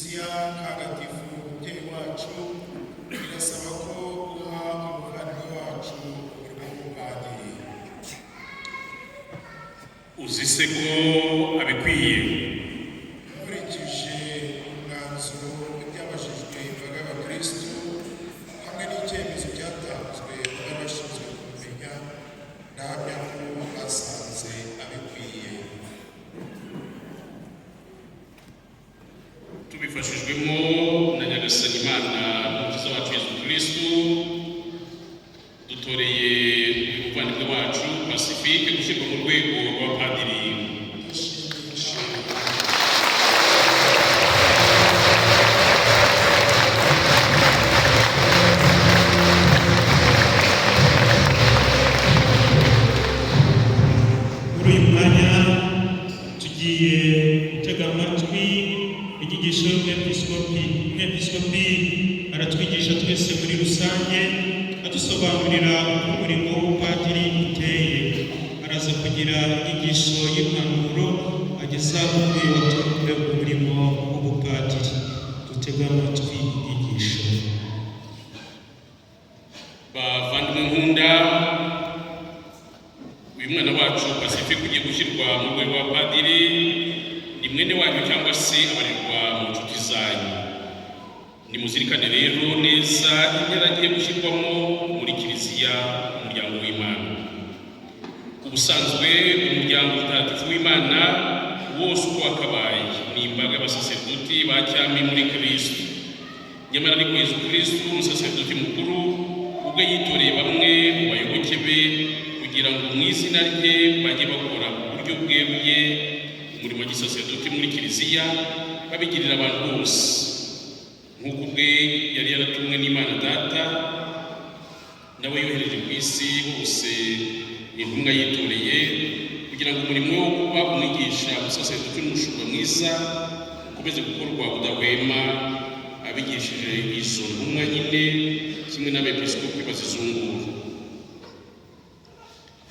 kiliziya ntagatifu umubyeyi wacu birasaba ko uha umuvandimwe wacu umurimo w'ubupadiri. Uzise ko abikwiye nkurikije umwanzuro byabajijwe imbaga y'abakristu hamwe n'icyemezo cyatanzwe n'abashinzwe kumenya, ndahamya ko basanze abikwiye. tubifashijwemo na Nyagasani Imana n'Umukiza wacu Yesu Kristo, dutoreye umuvandimwe wacu Pacifique gushyirwa mu rwego rw'abapadiri. Muri uyu mwanya tugiye gutega amatwi inyigisho y'umwepiskopi. Umwepiskopi aratwigisha twese muri rusange, adusobanurira uko umurimo w'ubupadiri uteye. Araza kugira inyigisho y'impanuro ageza ku rwego watorewe umurimo w'ubupadiri. Dutega amatwi inyigisho. Bavandimwe nkunda, uyu mwana wacu Pacifique ugiye gushyirwa mu rwego rw'abapadiri ni mwene wanyu cyangwa se abarirwa mu nshuti zanyu. Nimuzirikane rero neza intera agiye gushyirwamo muri kiliziya, umuryango w'Imana. Ubusanzwe umuryango mutagatifu w'Imana wose uko wakabaye ni imbaga y'abasaserdoti ba cyami muri Kristo. Nyamara ariko Yesu Kristo umusaserdoti mukuru ubwo yitoreye bamwe mu bayoboke be kugira ngo mu izina rye bajye bakora uburyo bweruye umurimo wa gisaserdoti muri kiliziya, babigirira abantu bose nk'uko ubwe yari yaratumwe n'Imana Data, nawe yohereje ku isi hose intumwa yitoreye kugira ngo umurimo wo kuba umwigisha, umusaserdoti n'umushumba mwiza ukomeze gukorwa udahwema, abigishije izo ntumwa nyine kimwe n'abepiskopi bazizungura.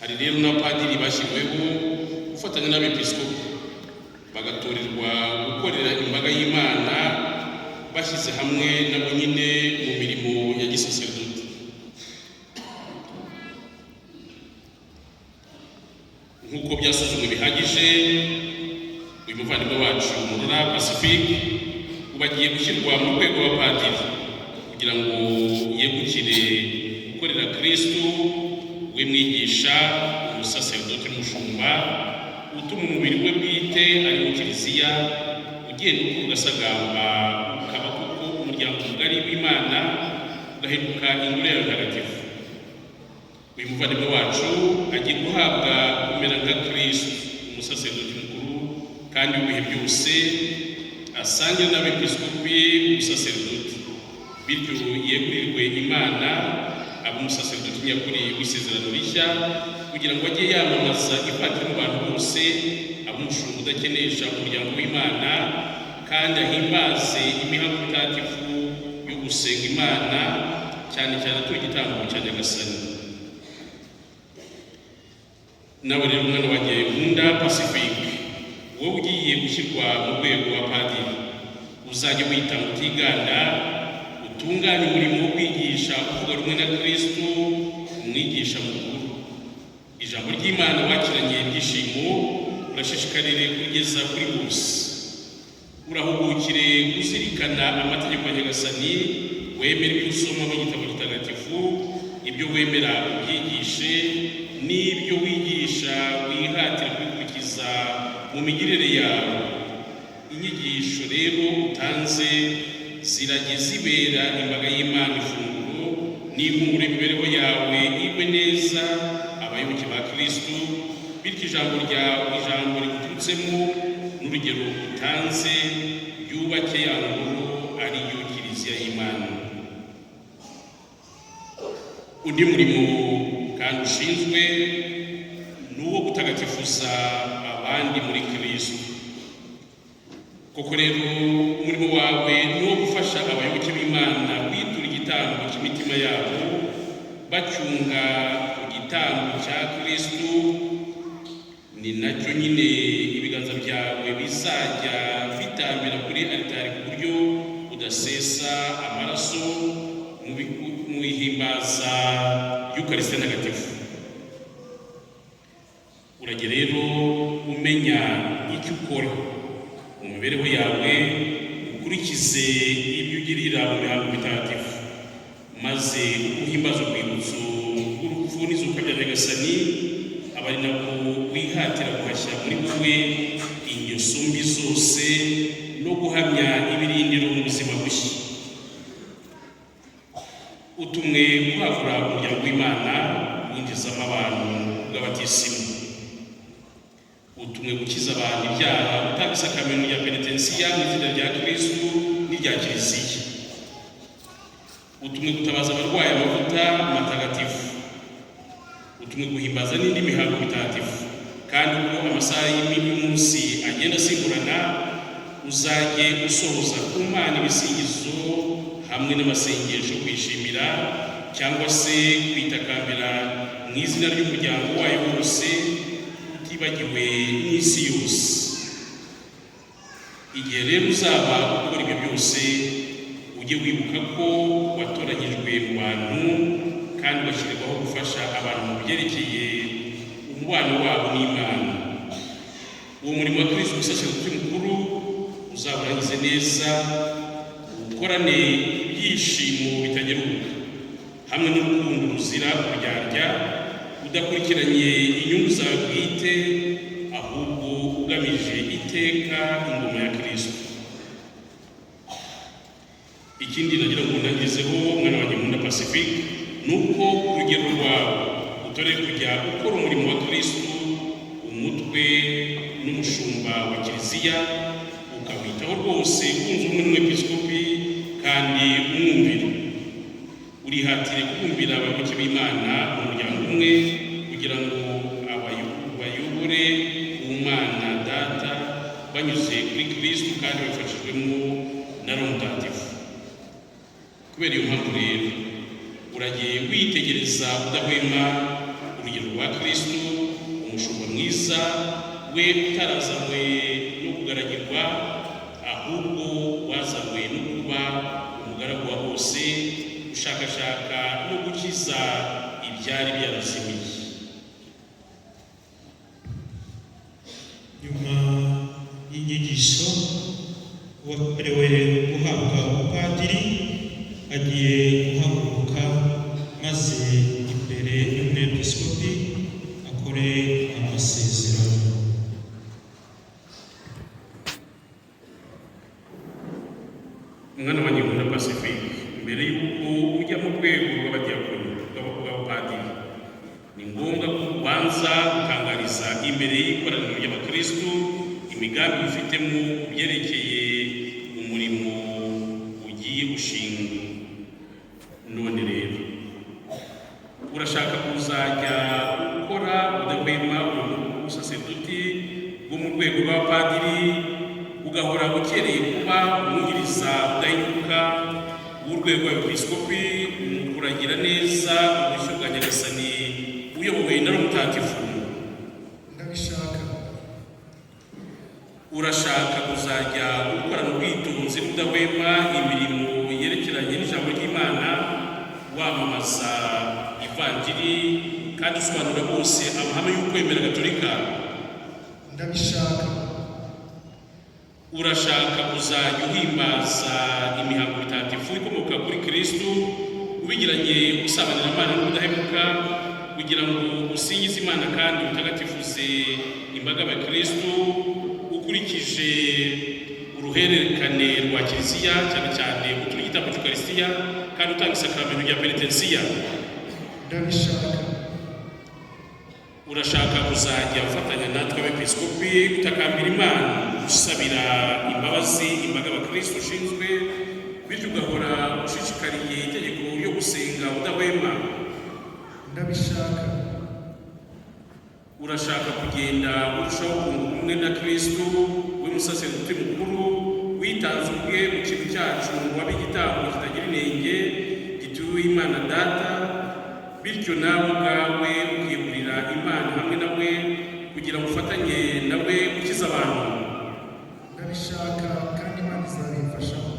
Hari rero n'abapadiri bashyiriweho gufatanya n'abepiskopi bagatorerwa gukorera imbaga y'Imana bashyize hamwe nabo nyine mu mirimo ya gisaserdoti. Nk'uko byasuzumwe bihagije, uyu muvandimwe wacu Murora Pacifique ubu agiye gushyirwa mu rwego rw'abapadiri kugira ngo yegukire gukorera Kristo, we mwigisha, umusaserdoti n'umushumba utuma umubiri we bwite ari mu kiliziya ugenda uko ugasagamba, ukaba kuko umuryango mugari w'Imana ugahinduka ingoro yawe ntagatifu. Uyu muvandimwe wacu agiye guhabwa kumera nka Kristo, umusaserdoti mukuru kandi w'ibihe byose, asangira n'abepiskopi umusaserdoti, bityo yegurirwe Imana aba umusaserdoti nyakuri w'isezerano rishya kugira ngo ajye yamamaza ipadiri mu bantu bose, aba umushumba udakenesha umuryango w'Imana kandi ahimbaze imihango mitagatifu yo gusenga Imana, cyane cyane atura igitambo cya Nyagasani. Nawe rero umwana wanjye nkunda Pacifique, wowe ugiye gushyirwa mu rwego wa padiri, uzajya witanga utiganda, utunganye umurimo wo kwigisha uvuga rumwe na Kristo, umwigisha mukuru. Ijambo ry'Imana wakiranye ibyishimo, urashishikarire kurigeza kuri bose. Urahugukire kuzirikana amategeko ya Nyagasani, wemere ibyo usoma mu gitabo gitagatifu, ibyo wemera ubyigishe, n'ibyo wigisha wihatira kubikurikiza mu migirire yawe. Inyigisho rero utanze zirajye zibera imbaga y'Imana ifunguro n'impumuro imibereho yawe igwe neza abayoboke ba Kristo, bityo ijambo ryawe, ijambo riguturutsemo n'urugero utanze ryubake ya ngoro ariyo kiliziya y'Imana. Undi murimo kandi ushinzwe ni uwo gutagatifuza abandi muri Kristo. Koko rero umurimo wawe ni uwo gufasha abayoboke b'Imana kwitura igitambo cy'imitima yabo, bacunga ku gitambo cya Kristo, ni nacyo nyine ibiganza byawe bizajya bitambira kuri alitari ku buryo udasesa amaraso mu ihimbaza y'ukarisitiya ntagatifu. Urajye rero umenya icyo ukora mu mibereho yawe, ukurikize ibyo ugirira mu mihango mitagatifu, maze uhimbaze urwibutso rw'urupfu n'izuka bya Nyagasani, aba ari nako wihatira guhashya muri wowe ingeso mbi zose no guhamya ibirindiro mu buzima bushya. Utumwe kwagura umuryango w'Imana winjizamo abantu bw'abatisimu. Utumwe gukiza abantu ibyaha, utanga isakamento rya penitensiya mu izina rya Kristu n'irya Kiliziya. Utumwe gutabaza abarwayi amavuta matagatifu. Utumwe guhimbaza n'indi mihango mitagatifu. Kandi uko amasaha y'umunsi agenda asimburana, uzajye usohoza ku Mana ibisingizo hamwe n'amasengesho kwishimira cyangwa se kwitakambira mu izina ry'umuryango wayo wose, utibagiwe n'isi yose. Igihe rero uzaba ukora ibyo byose, ujye wibuka ko watoranyijwe mu bantu kandi ugashyirwaho gufasha abantu mu byerekeye umubano wabo n'Imana. Uwo murimo wa Kristo umusaseridoti mukuru uzawurangize neza, ukorane ibyishimo bitageruka hamwe n'urukundo ruzira kuryarya, udakurikiranye inyungu zawe bwite, ahubwo ugamije iteka ingoma ya Kristo. Ikindi nagira ngo ndangizeho mwana wanjye nkunda Pacifique, nuko urugero rwawe utore kujya ukora umurimo wa Kristo, umutwe n'umushumba wa Kiliziya, ukawitaho rwose wunze ubumwe n'umwepiskopi kandi umwumvira. Urihatire kumvira abayoboke b'Imana mu muryango umwe, kugira ngo bayobore Umwana Data banyuze kuri Kristo kandi bafashijwemo na Roho Mutagatifu. Kubera iyo mpamvu rero, uragiye witegereza udahwema urugero rwa Kristo, umushumba mwiza, we utarazanywe no kugaragirwa, ahubwo wazanywe no kuba umugaragu wa bose, ushakashaka no gukiza ibyari byarazimiye. Nyuma y'inyigisho uwakorewe guhabwa ubupadiri agiye guhaguruka, maze imbere y'umwepiskopi akore amasezerano. Umwana wanjye nkunda Pacifique, mbere y'uko ujya mu rwego rw'abadiyakoni b'abapadiri, ni ngombwa ko ubanza gutangariza imbere y'ikoraniro ry'abakristu imigambi ufitemo byerekeye umurimo ugiye gushinga. None rero urashaka kuzajya ukora udahwema ubusaseridoti bwo mu rwego rw'abapadiri, ugahora ukereye kuba umwungiriza udahinduka w'urwego rw'abepiskopi, mu kuragira neza ubushyo bwa Nyagasani uyobowe na Roho Mutagatifu. Ndabishaka. Urashaka kuzajya ukorana ubwitonzi budahwema imirimo yerekeranye n'ijambo ry'Imana, wamamaza ivanjiri kandi usobanura bose amahame y'ukwemera Gatolika. Ndabishaka. Urashaka kuzajya uhimbaza imihango mitagatifu ikomoka kuri Kristo, ubigiranye gusabanira Imana n'ubudahemuka, kugira ngo usingize Imana kandi utagatifuze imbaga ya Kristo, ukurikije uruhererekane rwa Kiliziya, cyane cyane utura igitambo cy'Ukarisitiya kandi utanga isakamento rya penitensiya. Ndabishaka. Urashaka kuzajya ufatanya natwe abepiskopi gutakambira Imana, usabira imbabazi imbaga y'abakristo ushinzwe, bityo ugahora ushishikariye itegeko ryo gusenga udahwema. Ndabishaka. Urashaka kugenda urushaho kunga ubumwe na Kristo, we musaseridoti mukuru witanze ubwe mu kintu cyacu ngo wabe igitambo kitagira inenge gituwe Imana Data, bityo nawe ubwawe ukiyegurira Imana hamwe nawe kugira ngo ufatanye nawe gukiza abantu. Ndabishaka kandi Imana izabimfashamo.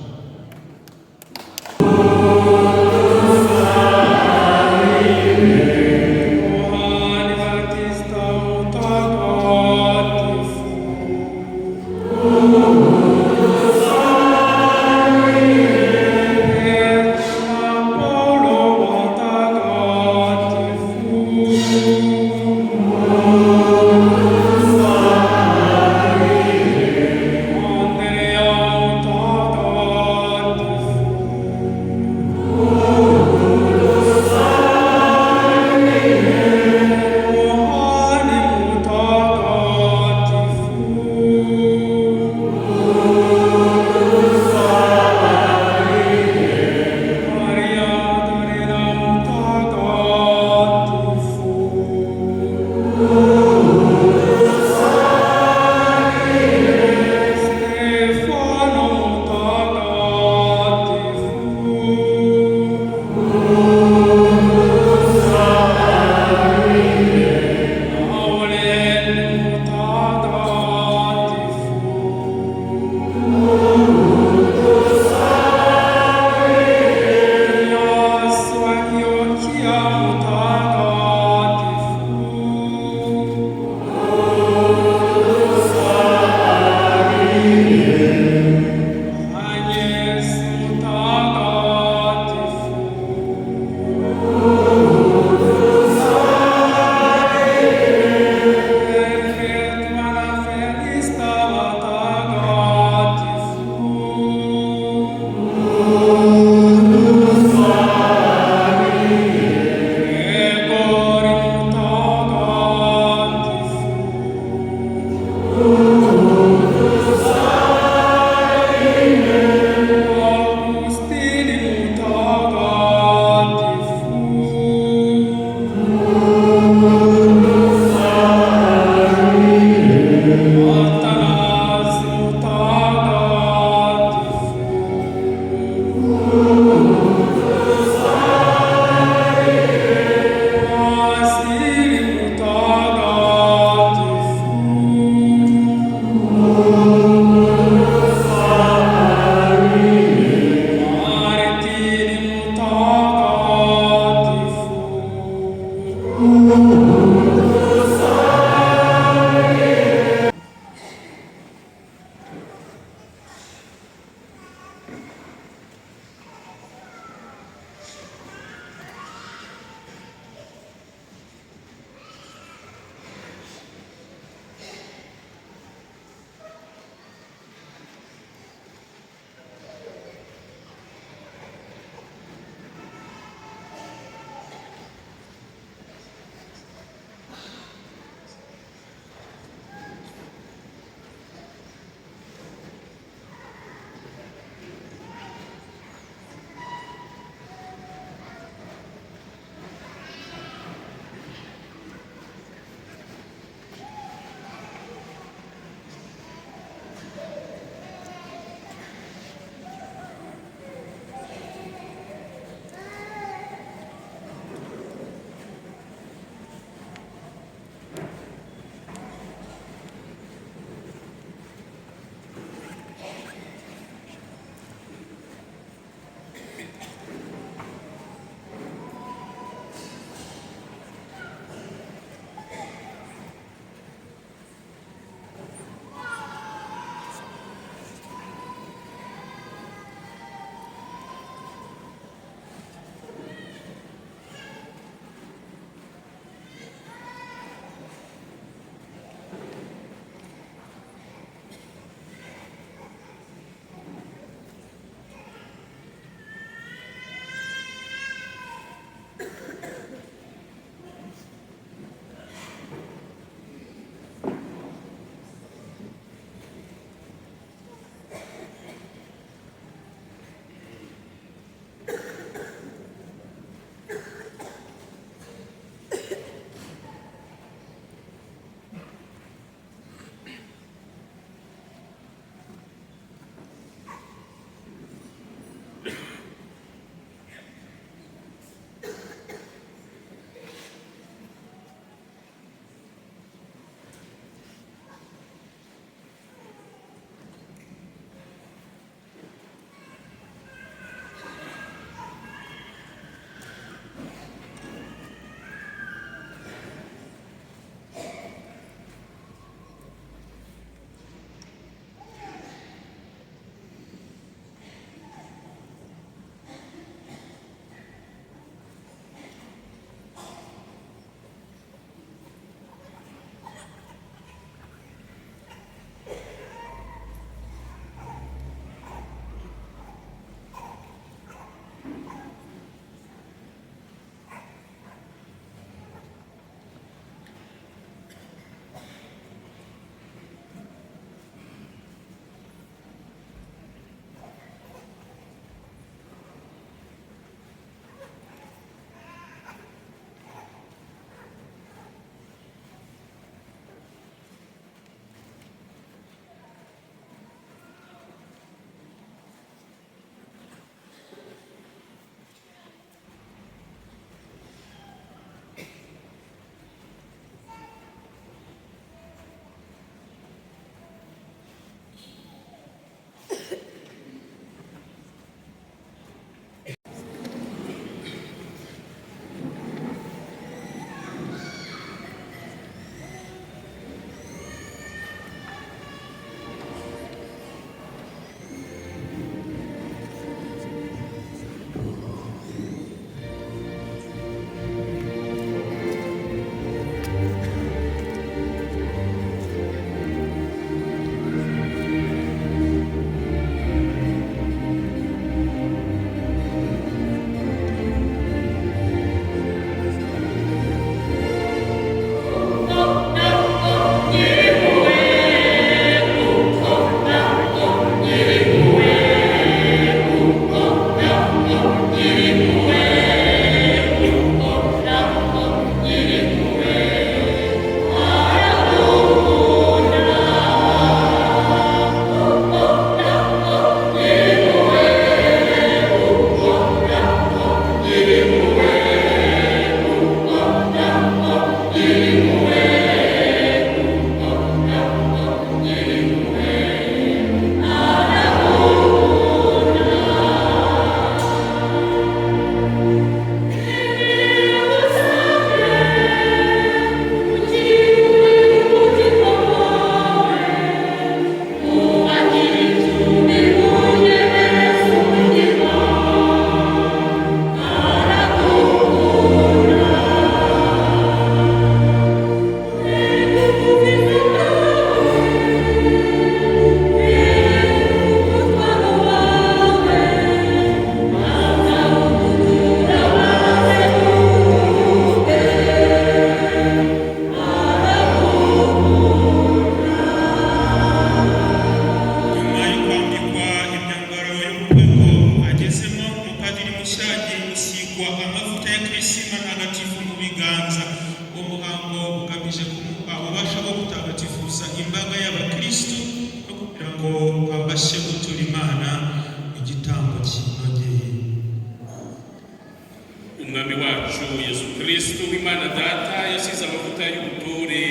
Yesu Kristo w'Imana Data yasize amavuta y'ubutore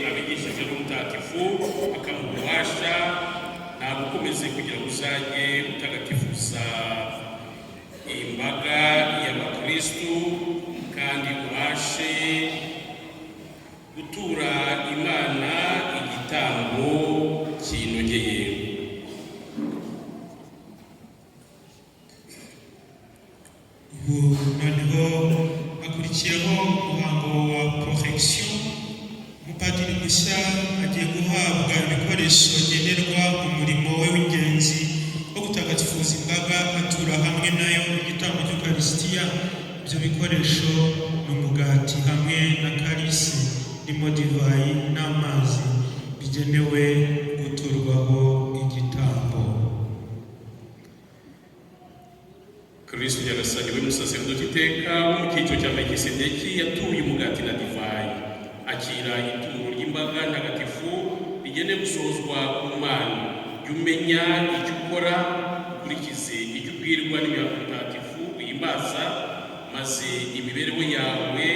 abigishije n'umutagatifu akamuha ububasha nagukomeze kugira ngo uzajye utagatifuza imbaga y'abakristu kandi ubashe gutura Imana igitambo kinogeye. Noneho hakurikiyeho umuhango wa projection. Umupadiri mushya agiye guhabwa ibikoresho ngenerwa mu murimo we w'ingenzi wo gutagatifuza imbaga atura hamwe nayo igitambo cy'Eucharistia. Ibyo bikoresho ni umugati hamwe na kalisi irimo divayi n'amazi bigenewe guturwaho igitambo. Kristo nyagasani we musaserdoti iteka wo mu cyiciro cya Melkisedeki yatuye umugati na divayi, akira ituro ry'imbaga ntagatifu rigenewe gusohozwa ku Mana. Jya umenya icyo ukora, ukurikize icyo ubwirwa n'imihango mutagatifu uyimbaza, maze imibereho yawe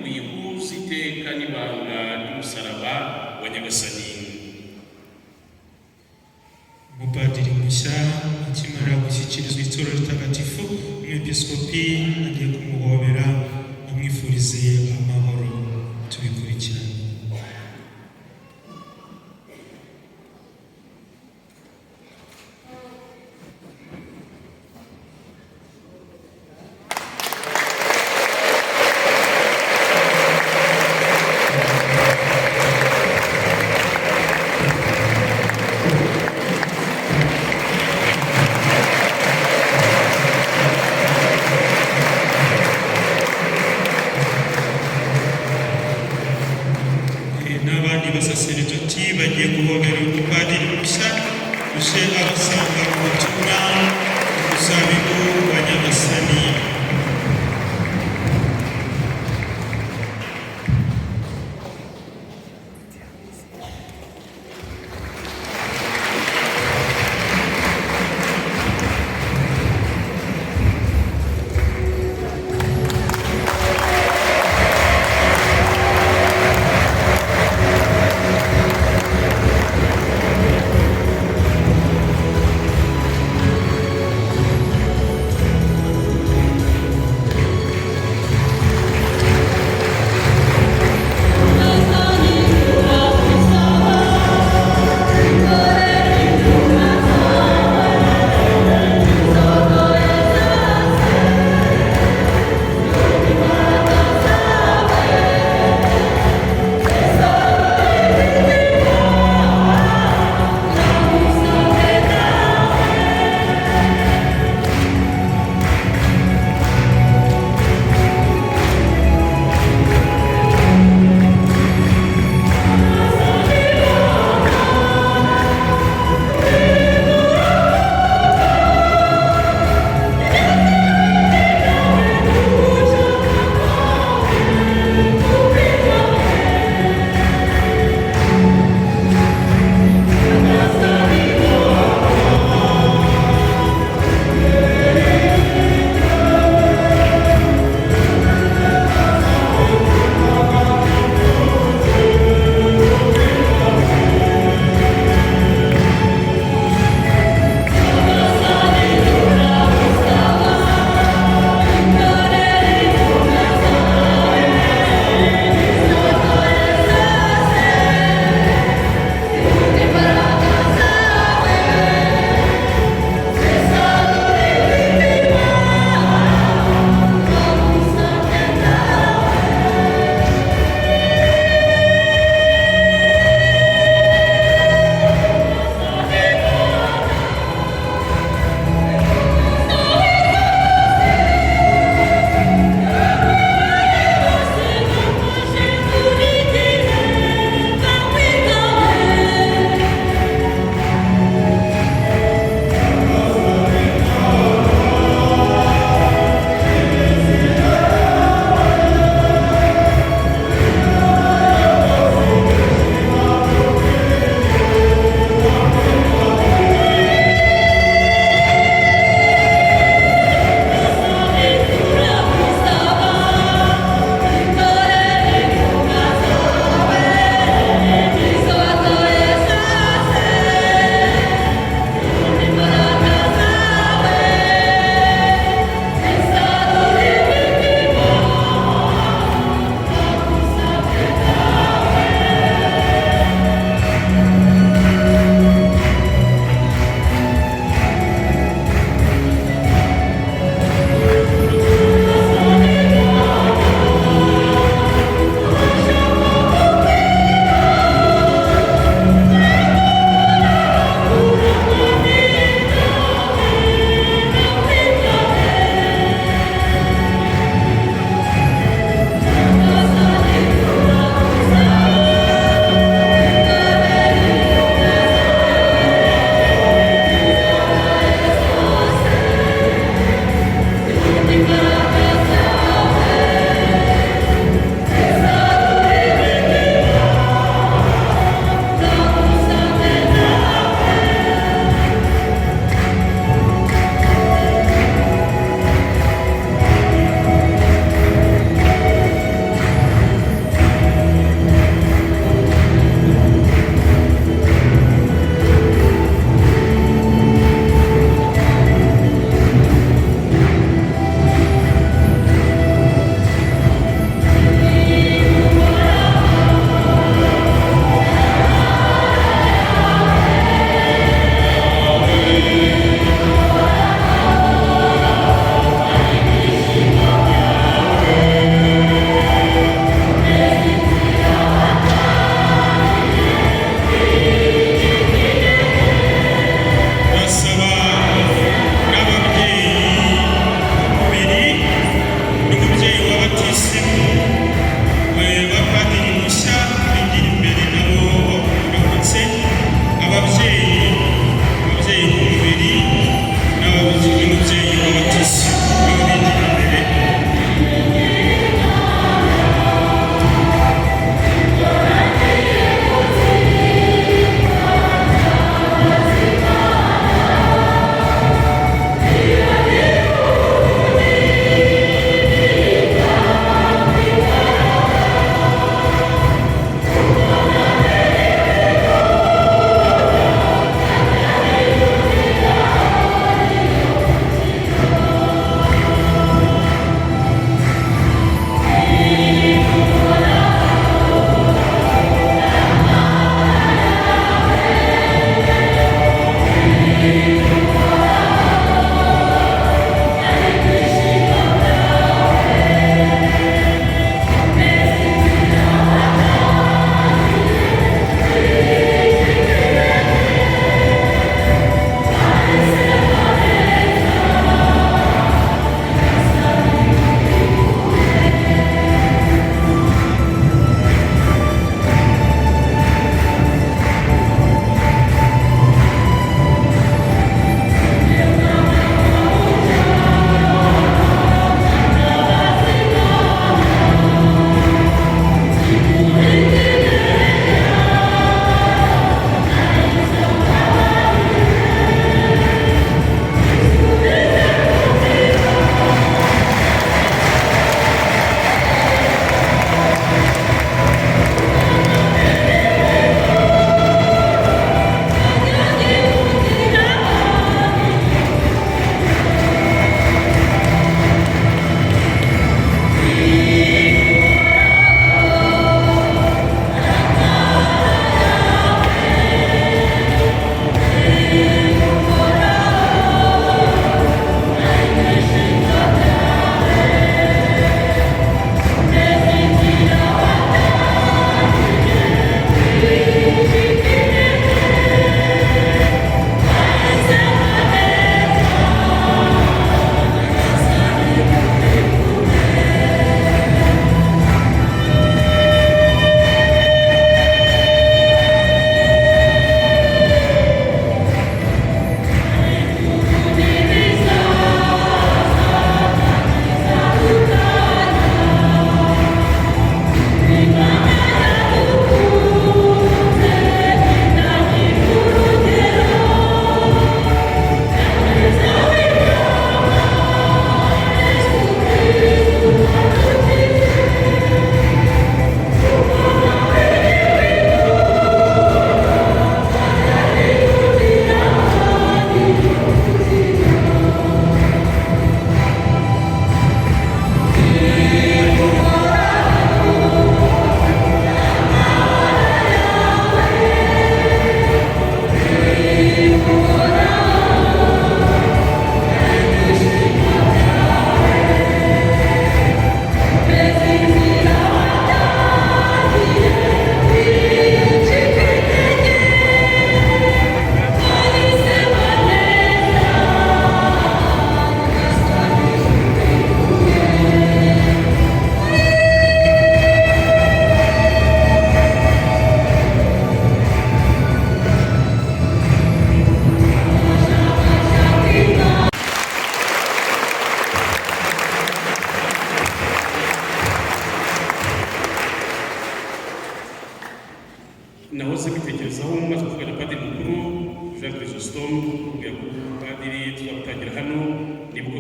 uyihuze iteka n'ibanga ry'umusaraba wa Nyagasani. Umupadiri mushya akimara gushyikirizwa ituro ritagatifu, umwepiskopi agiye kumuhobera amwifurize amahoro. Tubikurikirane. N'abandi basaseredoti bagiye guhobera umupadiri mushya uje abasanga mu butumwa umuzabibu wa Nyagasani.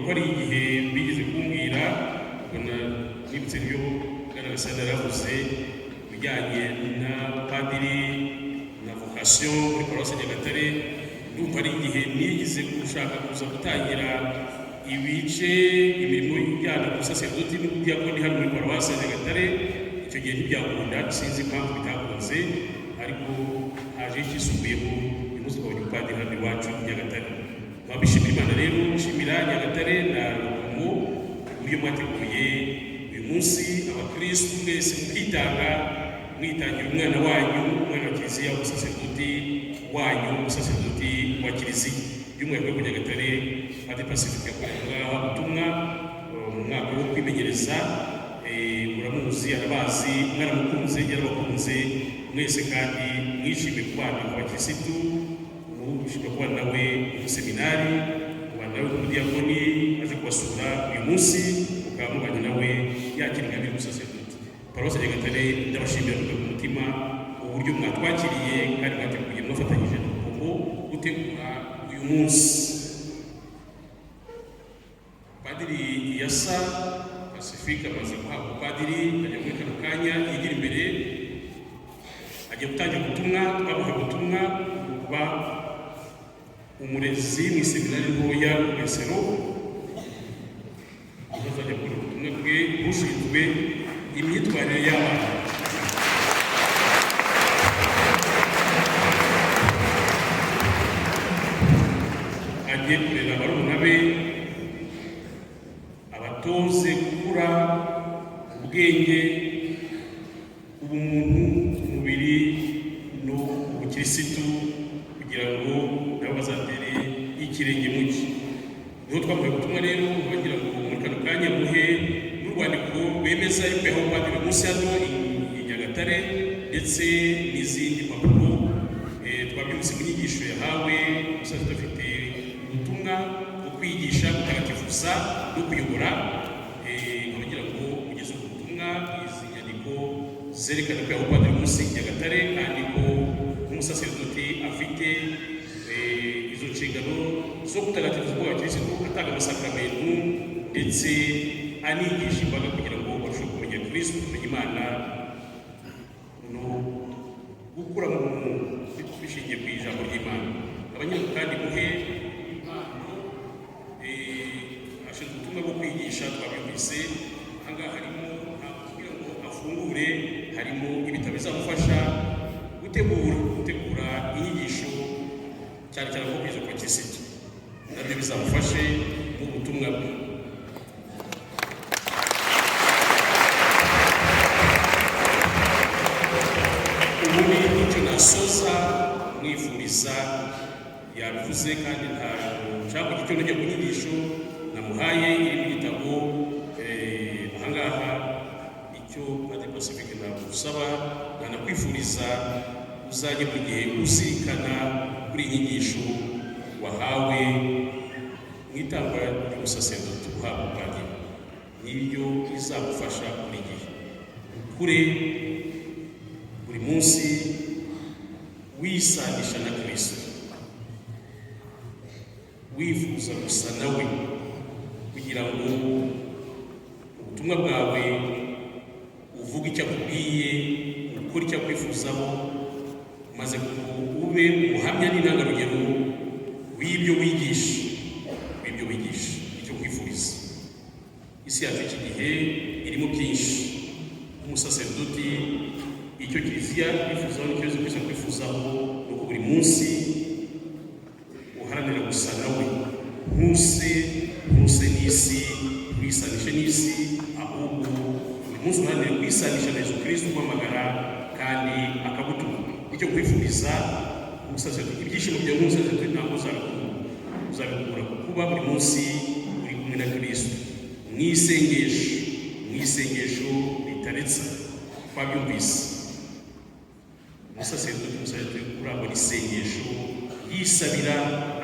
ko ari igihe bigeze kumbwira ubona nibutse ibyo Gasana yaravuze bijyanye na padiri na vocation muri Paruwasi Nyagatare. Ndumva ari igihe nigize gushaka kuza gutangira ibice imirimo ijyana ku saserdoti n'ubudiyakoni hano muri Paruwasi Nyagatare. Icyo gihe ntibyakunda, sinzi impamvu bitakunze, ariko haje ikisubiyeho umunsi wa padiri hano iwacu Nyagatare. Babishimira Imana rero, nshimira Nyagatare na Rukomo uburyo mwateguye uyu munsi, abakristu mwese mukitanga mwitangira umwana wanyu, umwana wa Kiliziya, umusaserdoti wanyu, umusaserdoti wa Kiliziya. By'umwihariko ku Nyagatare Padiri Pacifique yakoreraga ubutumwa mu mwaka wo kwimenyereza. Muramuzi, arabazi, mwaramukunze, yarabakunze mwese, kandi mwishimiye kubana abakirisitu, mwishimiye kubana nawe mu seminari, kubana nawe mu diyakoni, aje kubasura uyu munsi, mukaba mubanye nawe yakira ingabire y'ubusaserdoti. Paruwasi Nyagatare ndabashimira ku mutima uburyo mwatwakiriye kandi mwateguye mwafatanyije na Rukomo gutegura uyu munsi. Padiri Yasa Pacifique amaze guhabwa padiri, ajya muri kano kanya yigira imbere, ajya gutangira ubutumwa. Twamuha ubutumwa kuba umurezi mu iseminari ntoya mu Besero, azajya gukora ubutumwa bwe bushinzwe imyitwarire y'abana. Agiye kurera barumuna be, abatoze gukura ubwenge, ubumuntu, umubiri no ubukirisitu, kugira ngo nabo bazatere ikirenge mu cye. Niho twamuhaye ubutumwa rero, bagira ngo muri kano kanya muhe n'urwandiko bemeza yuko yahawe padiri munsi hano i Nyagatare, ndetse n'izindi mpapuro. Twabyumvise mu nyigisho yahawe, umusaza dufite ubutumwa bwo kwigisha, gutagatifuza no kuyobora. Kugira ngo ugeze ubutumwa, izi nyandiko zerekana ko yahawe padiri munsi i Nyagatare, kandi ko umusaserdoti afite izo nshingano zo gutagatifuza abakirisitu, atanga amasakramentu, ndetse anigisha imbaga kugira ngo barusheho kumenya Kristo, kumenya Imana no gukura mu muntu bishingiye ku ijambo ry'Imana. Abanyarwanda kandi muhe impano, ashinzwe ubutumwa bwo kwigisha. Twabyumvise ahangaha harimo kugira ngo afungure, harimo ibitabo bizamufasha gutegura inyigisho, cyane cyane ko kwiza kwa Kiliziya, nabyo bizamufashe mu butumwa bwe. Ubundi icyo nasoza mwifuriza yabivuze, kandi nshaka ku gitondo njya ku nyigisho namuhaye iri mu gitabo. Ahangaha icyo Padiri Pacifique nagusaba, nanakwifuriza uzajye mu gihe uzirikana kuri iyi nyigisho wahawe mu itangwa ry'umusaserdoti uhabwa padiri, n'ibyo bizagufasha buri gihe ukure buri munsi wisanisha na Kristo, wifuza gusa nawe, kugira ngo ubutumwa bwawe uvuge icyo akubwiye, ukore icyo akwifuzaho, maze ube umuhamya n'intangarugero w'ibyo wigisha. Icyo kwifuriza. Isi yacu iki gihe irimo byinshi. Umusaserdoti icyo Kiliziya yifuzaho n'icyo Yezu Kristo akwifuzaho, ni uko buri munsi uharanira gusa nawe, ntuse n'isi, wisanishe n'isi, ahubwo buri munsi uharanira kwisanisha na Yezu Kristo umuhamagara kandi akagutuma. Icyo kwifuriza umusaserdoti, ibyishimo byawe nk'umusaserdoti ntabwo uzabikura kuba buri munsi uri kumwe na Kristo mu isengesho ritaretse. Twabyumvise umusaserdoti urangwa n'isengesho, yisabira,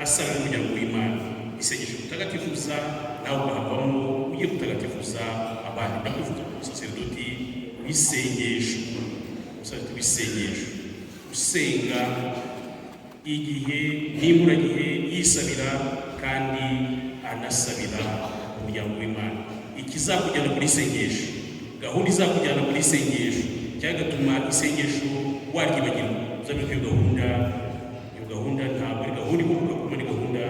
asaba n'umuryango w'Imana. Isengesho gutagatifuza, nawe ugahabwamo ugiye gutagatifuza abandi. Ndakuvuga umusaserdoti w'isengesho, usenga igihe n'imburagihe, yisabira kandi anasabira umuryango w'Imana. Ikizakujyana kuri isengesho, gahunda izakujyana kuri isengesho cyangwa gatuma isengesho waryibagirwa, uzabe ko iyo gahunda ntabwo ari gahunda ikomoka ku Mana, gahunda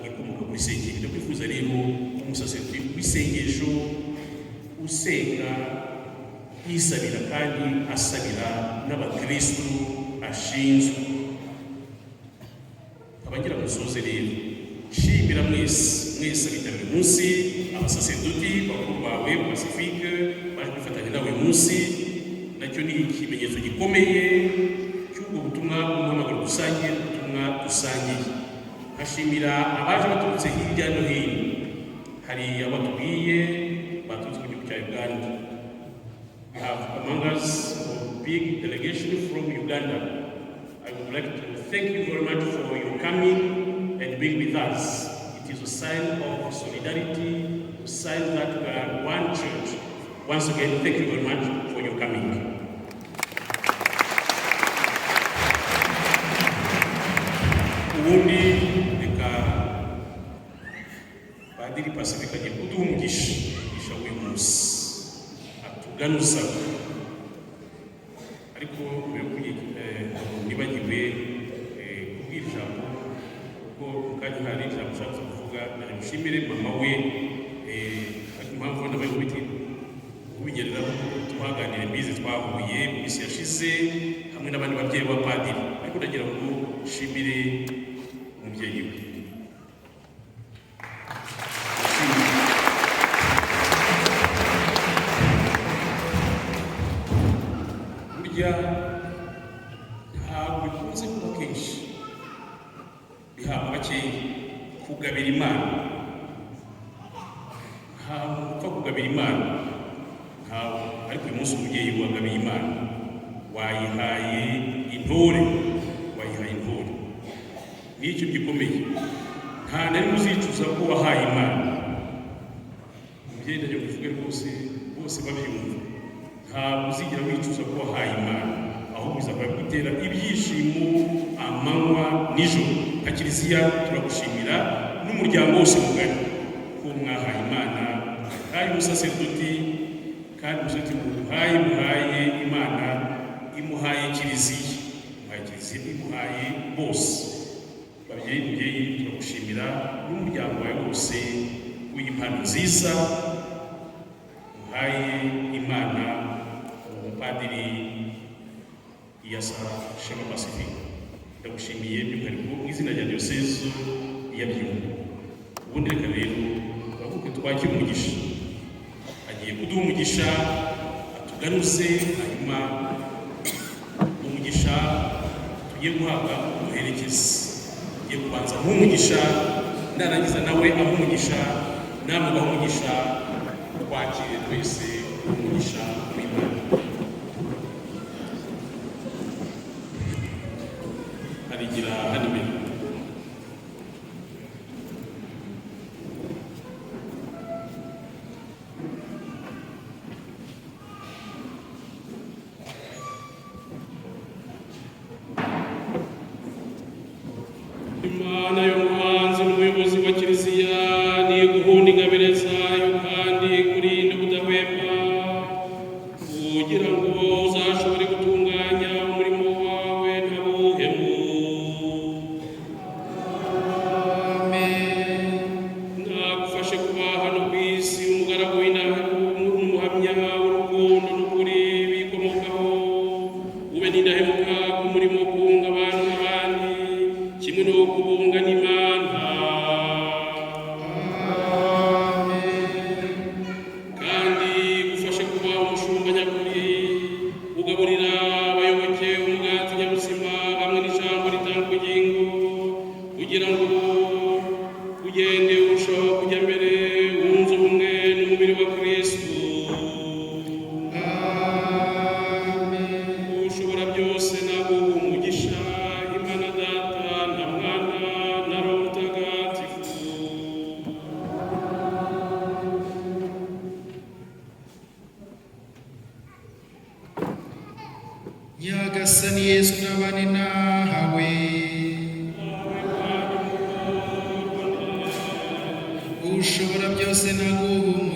ikomoka kuri isengesho. Ndakwifuza rero umusaseridoti w'isengesho usenga yisabira kandi asabira n'abakristu ashinzwe. Abagira musoze rero, shimira mwese abitabiriye umunsi, abasaseridoti bakuru bawe Pacifique baje kwifatanya nawe munsi. Nacyo ni ikimenyetso gikomeye cy'ubwo butumwa bw'umuhamagaro rusange, ubutumwa dusangiye. Hashimira abaje baturutse hirya no hino. Hari abatubwiye baturutse mu gihugu cya Uganda. We have among us a big delegation from Uganda. I would like to thank you very much for your coming and being with us. It is a sign of solidarity, a sign that we are one church. Once again, thank you very much for your coming. Ubundi reka Padiri Pacifique agiye kuduha umugisha w'uyu munsi atuganuza, ariko nibagiwe kubwira ijambo kuko kandi hari ijambo ushaka kuvuga. Ndamushimire mama we, impamvu nabaye kubigereraho twaganira mbizi, twahuye mu minsi yashize hamwe n'abandi babyeyi ba Padiri, ariko ndagira ngo nshimire umubyeyi we. Burya ntabwo bikunze kuba kenshi bihabwa bakeya kugabira Imana. Ntabwo upfa kugabira Imana, ntabwo. Ariko uyu munsi umubyeyi wagabiye Imana, wayihaye intore. Nicyo gikomeye, nta na rimwe uzicuza ko wahaye Imana. Umubyeyi ndagira ngo uvuge rwose bose babyumva, ntabwo uzigira wicuza ko wahaye Imana, ahubwo bizaba bigutera ibyishimo amanywa nijoro. Nka Kiliziya turagushimira n'umuryango wose mugari ko mwahaye Imana, kandi umusaseridoti, kandi umusaseridoti muhaye Imana, imuhaye Kiliziya, imuhaye bose. Mubyeyi turagushimira n'umuryango wawe wose w'impano nziza muhaye Imana. Umupadiri Iyasa Shema Pacifique, ndagushimiye by'umwihariko mu izina rya diyoseze ya Byumba. Ubundi reka rero turavuga twakira umugisha, agiye kuduha umugisha atuganuze, hanyuma umugisha tugiye guhabwa umuherekezi kubanza nk'umugisha, narangiza nawe aho umugisha, namwe aho umugisha, twakire twese umugisha w'Imana. Harigira hano imbere. Imana y'umuhanzi n'umuyobozi wa Kiliziya ni guhunda ingabire zayo kandi kurinda ubudahwema, kugira ngo uzashobore gutunganya umurimo wawe nta buhemu. Nagufashe kuba hano ku isi umugaragu n'umuhamya w'urukundo n'ukuri bikomokaho, ube n'indahemuka ku murimo wo kunga abantu n'abandi, kimwe no kubunga n'Imana. Kandi gufashe kuba umushumba nyakuri, ugaburira abayoboke umugati nyabuzima hamwe n'ijambo ritanga ubugingo, kugira ngo ugende urushaho kujya mbere wunze ubumwe n'umubiri wa Kristo. Ushobora byose naguha umugisha, Imana Data na Mwana na Roho Mutagatifu. Nyagasani Yesu n'abane nawe. guhumuriza